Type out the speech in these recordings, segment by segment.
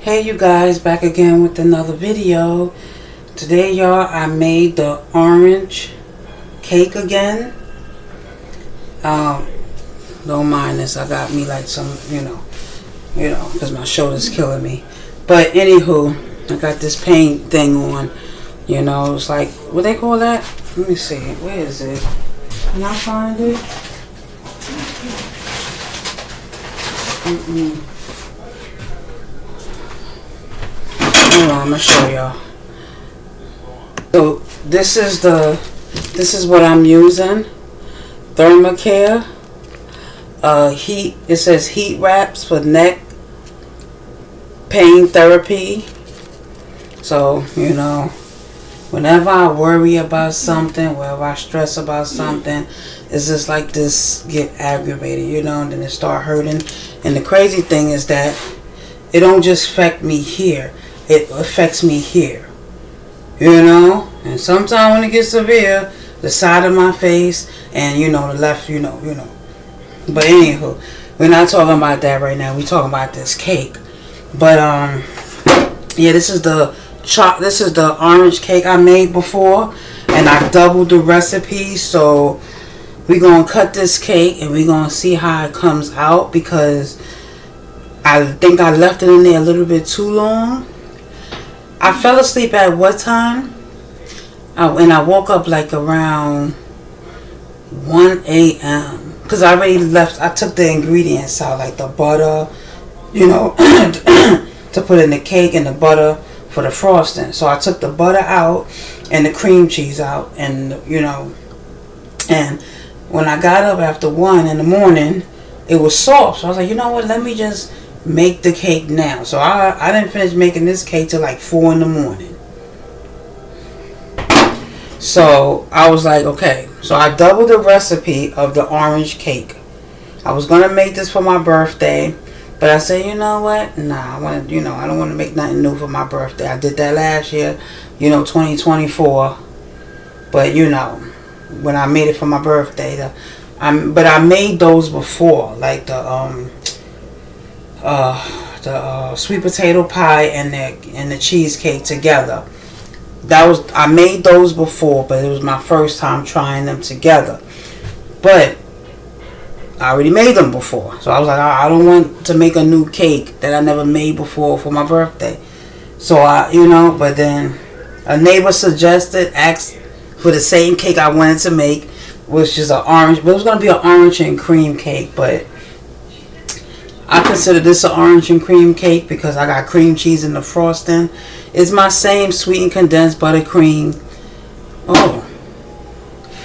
Hey you guys, back again with another video. Today y'all, I made the orange cake again. Don't mind this, I got me like some, you know, because my shoulder's killing me. But anywho, I got this paint thing on, it's like, what they call that? Let me see, where is it? Can I find it? Hold on, I'm gonna show y'all. So this is what I'm using. Thermacare. Heat. It says heat wraps for neck pain therapy. So whenever I worry about something, whenever I stress about something, it's just like this get aggravated, and then it start hurting. And the crazy thing is that it don't just affect me here. It affects me here, and sometimes when it gets severe, the side of my face and the left, But anywho, we're not talking about that right now. We're talking about this cake. But yeah, this is the orange cake I made before, and I doubled the recipe. So we're gonna cut this cake and we're gonna see how it comes out, because I think I left it in there a little bit too long. I fell asleep at what time? And I woke up like around 1 a.m. Because I already left. I took the ingredients out, like the butter, to put in the cake, and the butter for the frosting. So I took the butter out and the cream cheese out, and and when I got up after 1 in the morning, it was soft. So I was like, you know what? Let me just make the cake now. So I didn't finish making this cake till like 4 in the morning. So I was like, okay. So I doubled the recipe of the orange cake. I was gonna make this for my birthday, but I said, you know what? Nah, I don't want to make nothing new for my birthday. I did that last year, 2024. But when I made it for my birthday, but I made those before, like the sweet potato pie and the cheesecake together. I made those before, but it was my first time trying them together. But I already made them before, so I was like, I don't want to make a new cake that I never made before for my birthday. So but then a neighbor asked for the same cake I wanted to make, which is an orange, but it was gonna be an orange and cream cake, but I consider this an orange and cream cake because I got cream cheese in the frosting. It's my same sweetened condensed buttercream.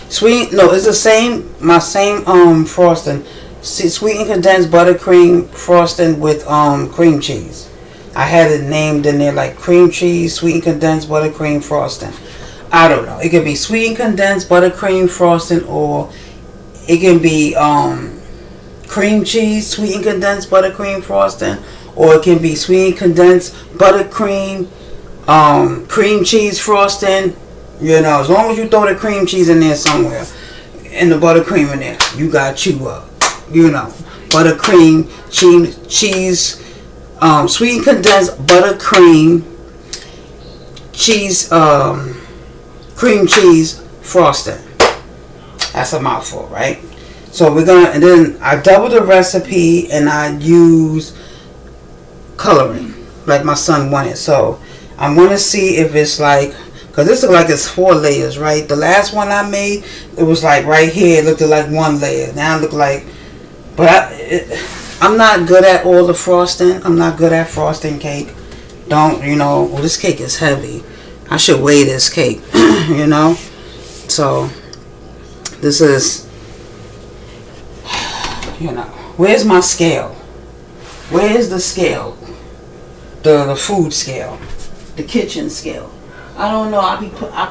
It's the same, my same frosting. Sweetened condensed buttercream frosting with cream cheese. I had it named in there like cream cheese, sweetened condensed buttercream frosting. I don't know. It could be sweetened condensed buttercream frosting, or it can be cream cheese, sweetened condensed buttercream frosting, or it can be sweetened condensed buttercream, cream cheese frosting. As long as you throw the cream cheese in there somewhere, and the buttercream in there, you got buttercream, cheese, sweetened condensed buttercream, cheese, cream cheese frosting. That's a mouthful, right? So and then I double the recipe and I use coloring like my son wanted. So I'm going to see if it's like, because this looks like it's 4 layers, right? The last one I made, it was like right here, it looked like 1 layer. Now it looked like, but I'm not good at all the frosting. I'm not good at frosting cake. This cake is heavy. I should weigh this cake, So this is, where's my scale? Where is the scale? The food scale, the kitchen scale. I don't know. I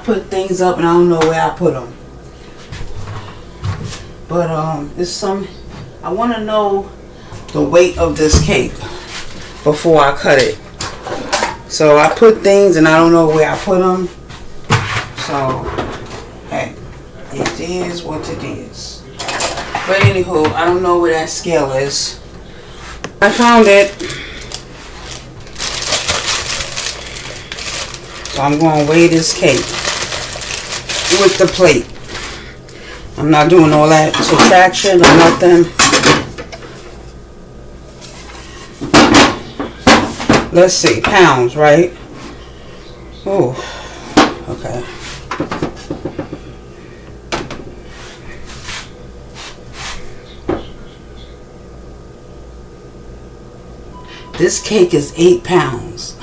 put things up and I don't know where I put them. But I want to know the weight of this cake before I cut it. So I put things and I don't know where I put them. So hey, it is what it is. But anywho, I don't know where that scale is. I found it. So I'm going to weigh this cake with the plate. I'm not doing all that subtraction or nothing. Let's see, pounds, right? Oh, okay. This cake is 8 pounds.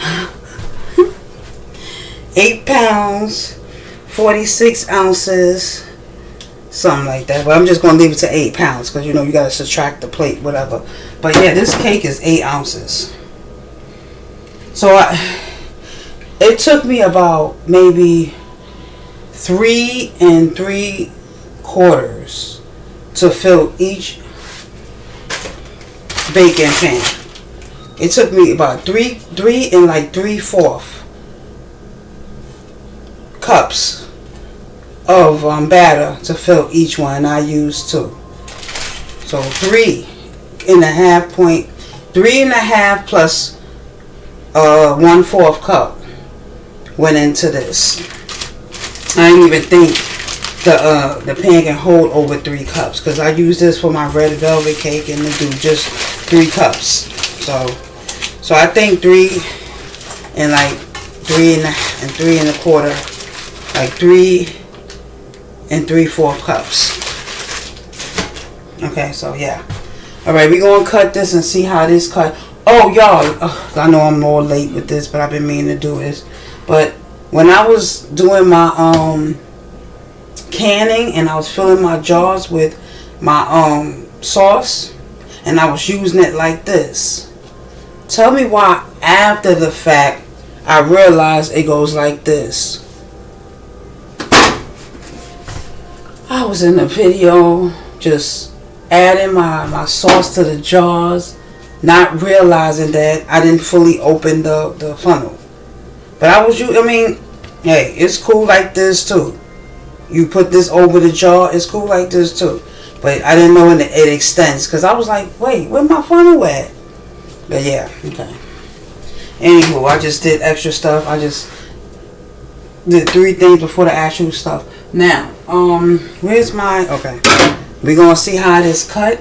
8 pounds, 46 ounces, something like that. But I'm just going to leave it to 8 pounds because, you know, you got to subtract the plate, whatever. But yeah, this cake is 8 ounces. So it took me about maybe 3 3/4 to fill each baking pan. It took me about 3 3/4 cups of batter to fill each one, and I used 2. So 3.5 plus 1/4 cup went into this. I didn't even think the pan can hold over 3 cups because I use this for my red velvet cake and they do just 3 cups. So I think 3 and 3.25, like 3 3/4 cups. Okay, so yeah. All right, we're gonna cut this and see how this cut. Oh, y'all, I know I'm more late with this, but I've been meaning to do this. But when I was doing my canning and I was filling my jars with my sauce and I was using it like this, tell me why after the fact I realized it goes like this. I was in the video just adding my sauce to the jars, not realizing that I didn't fully open the funnel. But hey, it's cool like this too. You put this over the jar, it's cool like this too. But I didn't know when it extends because I was like, wait, where my funnel at? But yeah, okay. Anywho, I just did extra stuff. I just did 3 things before the actual stuff. Now, where's my... Okay. We're going to see how this cut.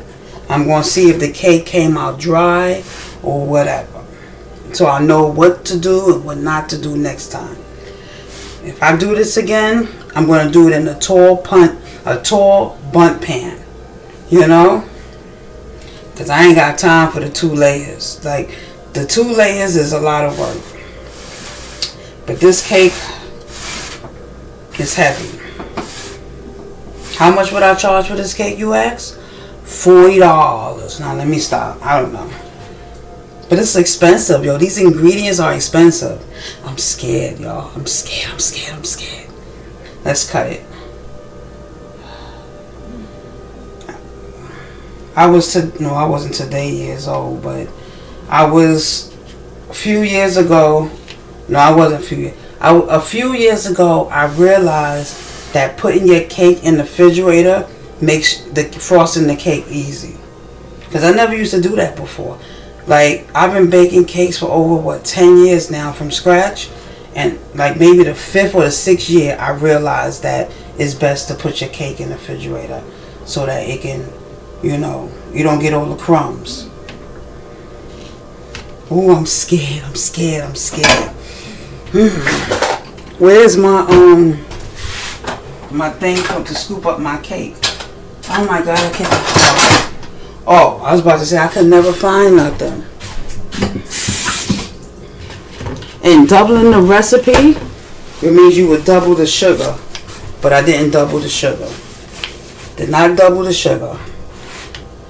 I'm going to see if the cake came out dry or whatever. So I know what to do and what not to do next time. If I do this again, I'm going to do it in a tall bundt pan. You know? Because I ain't got time for the 2 layers. Like, the 2 layers is a lot of work. But this cake is heavy. How much would I charge for this cake, you ask? $40. Now, let me stop. I don't know. But it's expensive, yo. These ingredients are expensive. I'm scared, y'all. I'm scared. Let's cut it. I wasn't today years old, but I was a few years ago. No, I wasn't a few years. A few years ago, I realized that putting your cake in the refrigerator makes the frosting the cake easy. Because I never used to do that before. Like, I've been baking cakes for over, 10 years now from scratch. And, like, maybe the 5th or the 6th year, I realized that it's best to put your cake in the refrigerator so that it can, you know, you don't get all the crumbs. Ooh, I'm scared. Where's my thing to scoop up my cake? Oh my God, I can't. Oh, I was about to say I could never find nothing. And doubling the recipe, it means you would double the sugar. But I didn't double the sugar. Did not double the sugar.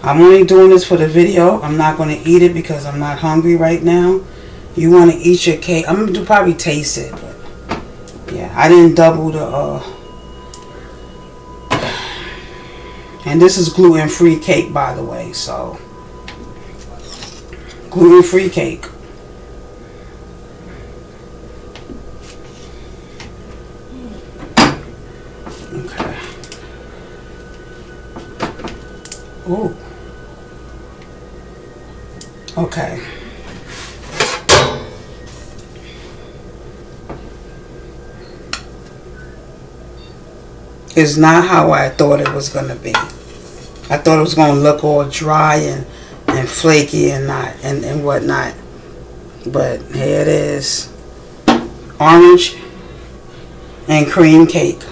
I'm only doing this for the video. I'm not going to eat it because I'm not hungry right now. You want to eat your cake. I'm going to probably taste it. But yeah, I didn't double the... And this is gluten-free cake, by the way. So, gluten-free cake. Okay. Ooh. Okay. is not how I thought it was gonna be. I thought it was gonna look all dry and flaky and whatnot. But here it is. Orange and cream cake.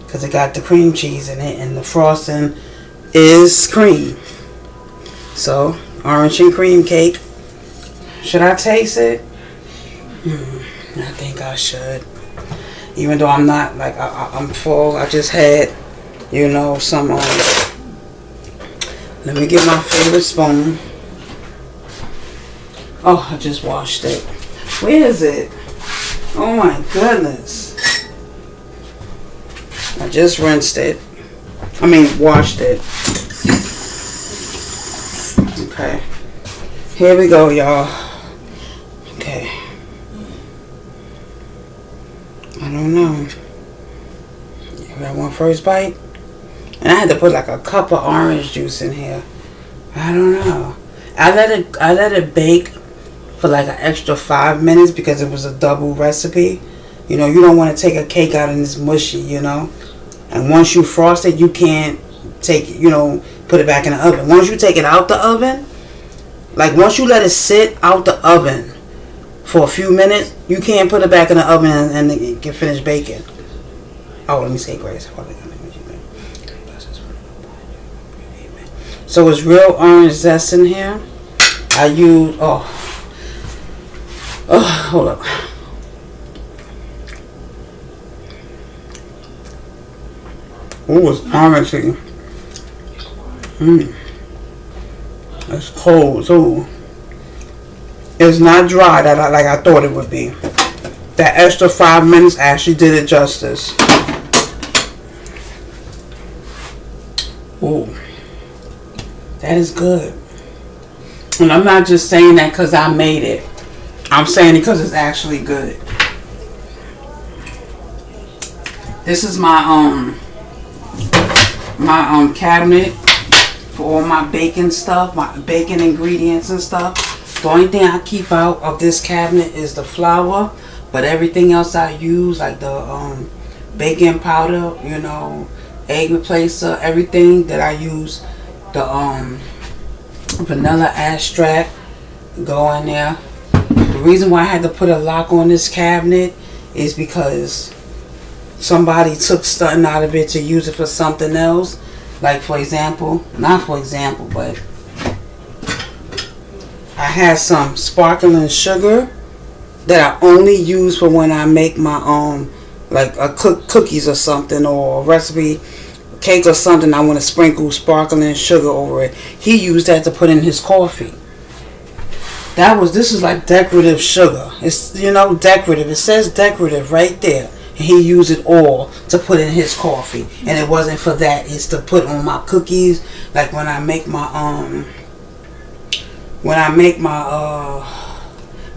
Because it got the cream cheese in it and the frosting is cream. So, orange and cream cake. Should I taste it? I think I should. Even though I'm not, like, I'm full. I just had, some, let me get my favorite spoon. Oh, I just washed it. Where is it? Oh my goodness. I just rinsed it. Washed it. Okay. Here we go, y'all. Okay. I don't know. You got one first bite? And I had to put like a cup of orange juice in here. I don't know. I let it bake for like an extra 5 minutes because it was a double recipe. You don't want to take a cake out and it's mushy, And once you frost it, you can't take it, put it back in the oven. Once you take it out the oven, like once you let it sit out the oven for a few minutes, you can't put it back in the oven and it can finish baking. Oh, let me say grace. So it's real orange zest in here. I use, hold up. Oh, it's orangey. It's cold too. It's not dry like I thought it would be. That extra 5 minutes actually did it justice. Oh, that is good. And I'm not just saying that because I made it. I'm saying it because it's actually good. This is my cabinet for all my baking stuff, my baking ingredients and stuff. The only thing I keep out of this cabinet is the flour, but everything else I use, like the baking powder, egg replacer, everything that I use, the vanilla extract, go in there. The reason why I had to put a lock on this cabinet is because somebody took something out of it to use it for something else. Like not for example, but I had some sparkling sugar that I only use for when I make my like a cookies or something, or a recipe cake or something. I want to sprinkle sparkling sugar over it. He used that to put in his coffee. This is like decorative sugar. It's decorative. It says decorative right there. He used it all to put in his coffee, and it wasn't for that. It's to put on my cookies. Like when I make my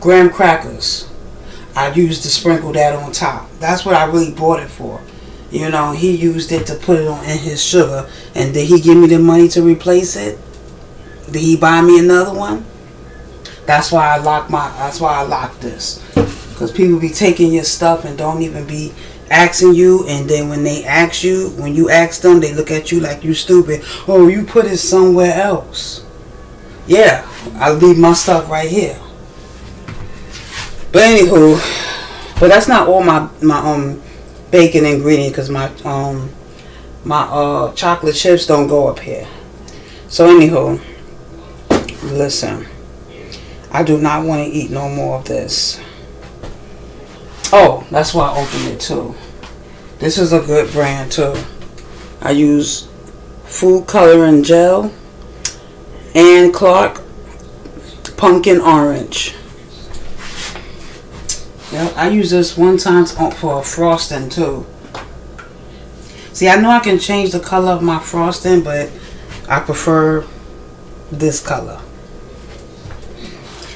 graham crackers, I used to sprinkle that on top. That's what I really bought it for. He used it to put it on in his sugar. And did he give me the money to replace it? Did he buy me another one? That's why I locked this. Because people be taking your stuff and don't even be asking you. And then when they ask you, when you ask them, they look at you like you stupid. Oh, you put it somewhere else. Yeah, I leave my stuff right here. But anywho, but that's not all my baking ingredient, because my chocolate chips don't go up here. So anywho, listen, I do not want to eat no more of this. Oh, that's why I opened it too. This is a good brand too. I use food coloring gel and Clark pumpkin orange. Yep, I use this one time for frosting too. See, I know I can change the color of my frosting, but I prefer this color.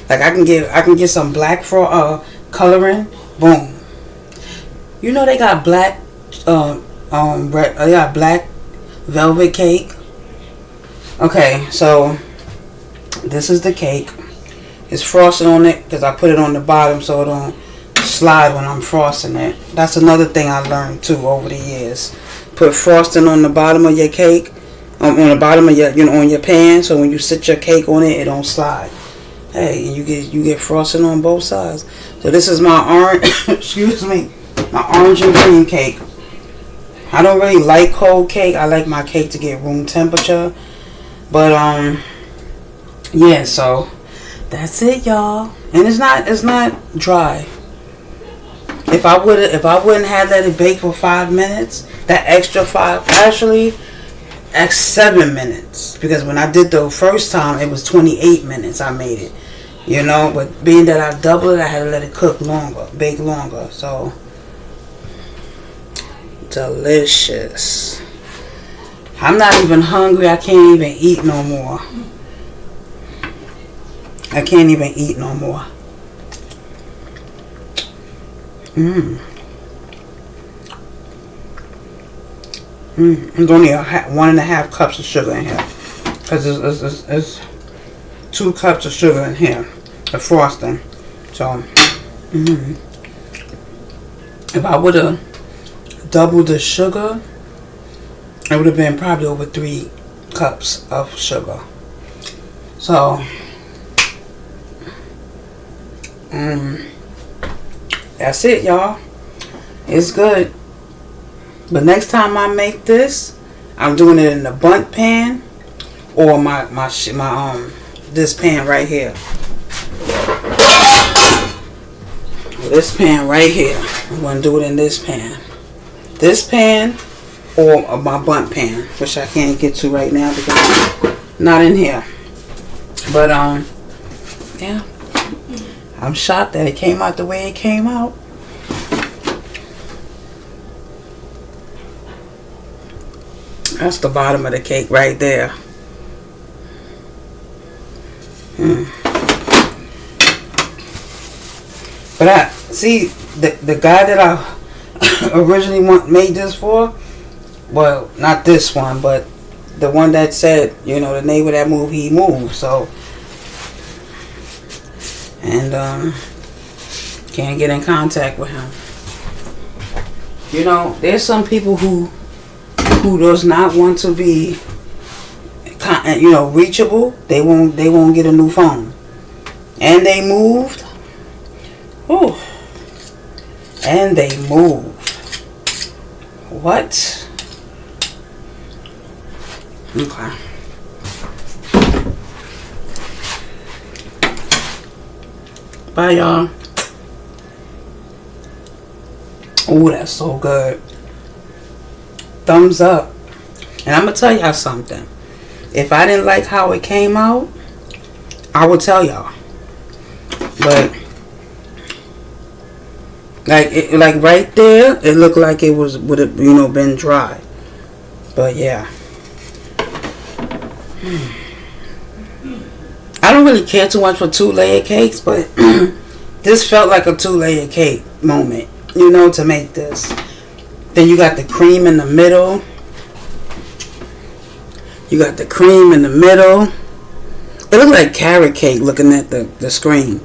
Like I can get some black coloring. Boom. They got black they got black velvet cake. Okay, so this is the cake. It's frosting on it because I put it on the bottom so it don't slide when I'm frosting it. That's another thing I learned too over the years. put frosting on the bottom of your cake, on the bottom of your, on your pan, so when you sit your cake on it, it don't slide. Hey, and you get frosting on both sides. So this is my orange, excuse me, my orange and cream cake. I don't really like cold cake. I like my cake to get room temperature. But yeah, so that's it, y'all. And it's not dry. If I wouldn't have let it bake for 5 minutes, that extra 5, actually, that's 7 minutes. Because when I did the first time, it was 28 minutes I made it. But being that I doubled it, I had to let it cook longer, bake longer. So, delicious. I'm not even hungry. I can't even eat no more. There's only 1.5 cups of sugar in here. Because it's 2 cups of sugar in here. The frosting. So, if I would have doubled the sugar, it would have been probably over 3 cups of sugar. So, that's it, y'all. It's good. But next time I make this, I'm doing it in the bundt pan or my this pan right here. This pan right here. I'm going to do it in this pan. This pan or my bundt pan, which I can't get to right now because it's not in here. But yeah. I'm shocked that it came out the way it came out. That's the bottom of the cake right there. But I see the guy that I originally made this for, well, not this one, but the one that said, the name of that movie, he moved. So, and can't get in contact with him. There's some people who does not want to be, reachable. They won't get a new phone, and they moved. Oh, and they moved. What? Okay. Bye, y'all. Oh, that's so good. Thumbs up. And I'm going to tell y'all something. If I didn't like how it came out, I would tell y'all. But, like right there, it looked like it would have, been dry. But, yeah. I don't really care too much for 2-layer cakes, but this felt like a 2-layer cake moment, to make this. Then you got the cream in the middle. It looked like carrot cake looking at the screen.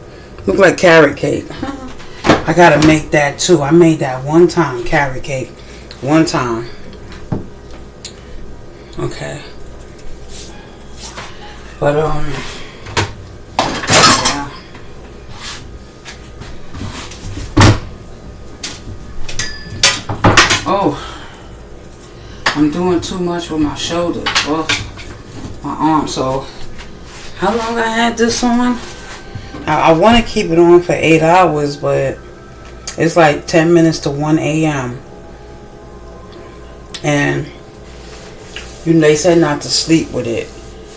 Looked like carrot cake. I gotta make that too. I made that one time, carrot cake. One time. Okay. But, yeah. Oh, I'm doing too much with my shoulders, my arm. So, how long I had this on? I want to keep it on for 8 hours, but it's like 10 minutes to 1 a.m. And they said not to sleep with it.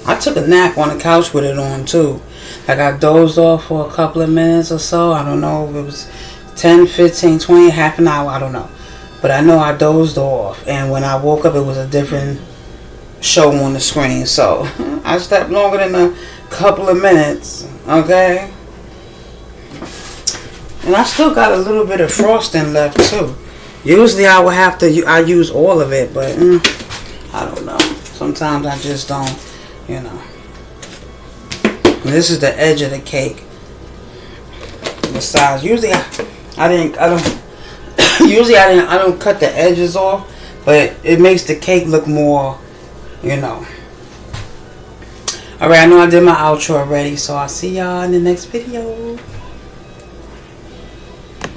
I took a nap on the couch with it on too. Like I dozed off for a couple of minutes or so. I don't know if it was 10, 15, 20, half an hour. I don't know. But I know I dozed off. And when I woke up, it was a different show on the screen. So I slept longer than a couple of minutes. Okay? And I still got a little bit of frosting left too. Usually I would have to, I use all of it. But I don't know. Sometimes I just don't, And this is the edge of the cake. The size. Usually I don't cut the edges off but it makes the cake look more, you know. Alright, I know I did my outro already, so I'll see y'all in the next video.